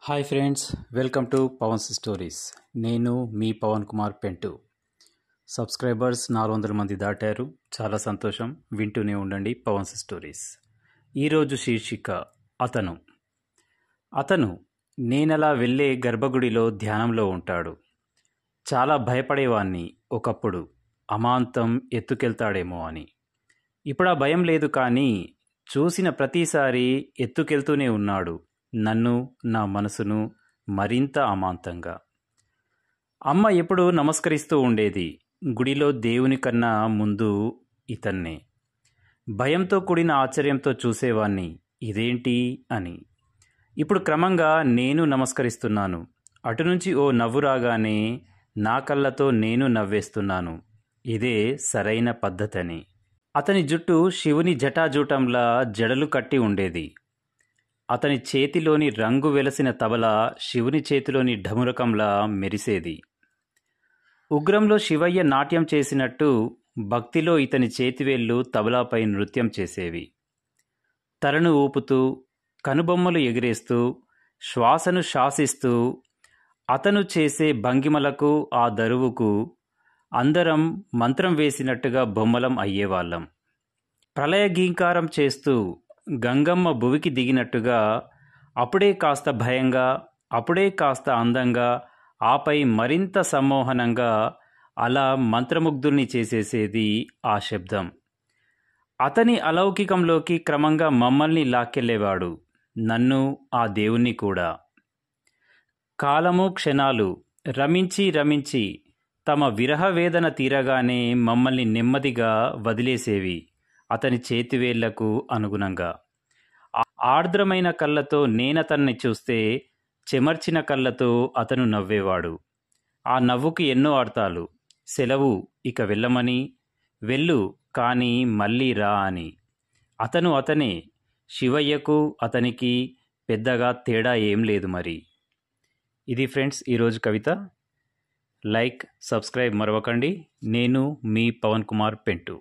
Hi friends, welcome to Pavan's stories. నేను మీ Pawan Kumar పెంటు. Subscribers 400 మంది దాటారు. చాలా సంతోషం. వింటూనే ఉండండి పవన్స్ స్టోరీస్. ఈరోజు శీర్షిక అతను నేనలా వెళ్ళే గర్భగుడిలో ధ్యానంలో ఉంటాడు. చాలా భయపడేవాణ్ణి ఒకప్పుడు, అమాంతం ఎత్తుకెళ్తాడేమో అని. ఇప్పుడు ఆ భయం లేదు, కానీ చూసిన ప్రతిసారి ఎత్తుకెళ్తూనే ఉన్నాడు నన్ను, నా మనసును మరింత అమాంతంగా. అమ్మ ఎప్పుడు నమస్కరిస్తూ ఉండేది. గుడిలో దేవుని కన్నా ముందు ఇతన్నే. భయంతో కూడిన ఆశ్చర్యంతో చూసేవాణ్ణి, ఇదేంటి అని. ఇప్పుడు క్రమంగా నేను నమస్కరిస్తున్నాను. అటు నుంచి ఓ నవ్వు రాగానే నా కళ్ళతో నేను నవ్వేస్తున్నాను. ఇదే సరైన పద్ధతని. అతని జుట్టు శివుని జటాజూటంలా జడలు కట్టి ఉండేది. అతని చేతిలోని రంగు వెలసిన తబల శివుని చేతిలోని ఢమురకంలా మెరిసేది. ఉగ్రంలో శివయ్య నాట్యం చేసినట్టు భక్తిలో ఇతని చేతివేళ్లు తబలాపై నృత్యం చేసేవి. తలను ఊపుతూ, కనుబొమ్మలు ఎగిరేస్తూ, శ్వాసను శాసిస్తూ అతను చేసే భంగిమలకు, ఆ దరువుకు అందరం మంత్రం వేసినట్టుగా బొమ్మలం అయ్యేవాళ్ళం. ప్రళయగీంకారం చేస్తూ గంగమ్మ భువికి దిగినట్టుగా అప్పుడే కాస్త భయంగా, అప్పుడే కాస్త అందంగా, ఆపై మరింత సమ్మోహనంగా అలా మంత్రముగ్ధుల్ని చేసేసేది ఆ శబ్దం. అతని అలౌకికంలోకి క్రమంగా మమ్మల్ని లాక్కెళ్ళేవాడు, నన్ను, ఆ దేవుణ్ణి కూడా. కాలము క్షణాలు రమించి రమించి తమ విరహవేదన తీరగానే మమ్మల్ని నెమ్మదిగా వదిలేసేవి అతని చేతివేళ్లకు అనుగుణంగా. ఆర్ద్రమైన కళ్ళతో నేనతన్ని చూస్తే, చెమర్చిన కళ్ళతో అతను నవ్వేవాడు. ఆ నవ్వుకి ఎన్నో అర్థాలు. సెలవు, ఇక వెళ్ళమని, వెళ్ళు కానీ మళ్ళీ రా అని. అతను అతనే. శివయ్యకు అతనికి పెద్దగా తేడా ఏం లేదు మరి. ఇది ఫ్రెండ్స్ ఈరోజు కవిత. Like, subscribe మరవకండి. నేను మీ పవన్ కుమార్ పెంటు.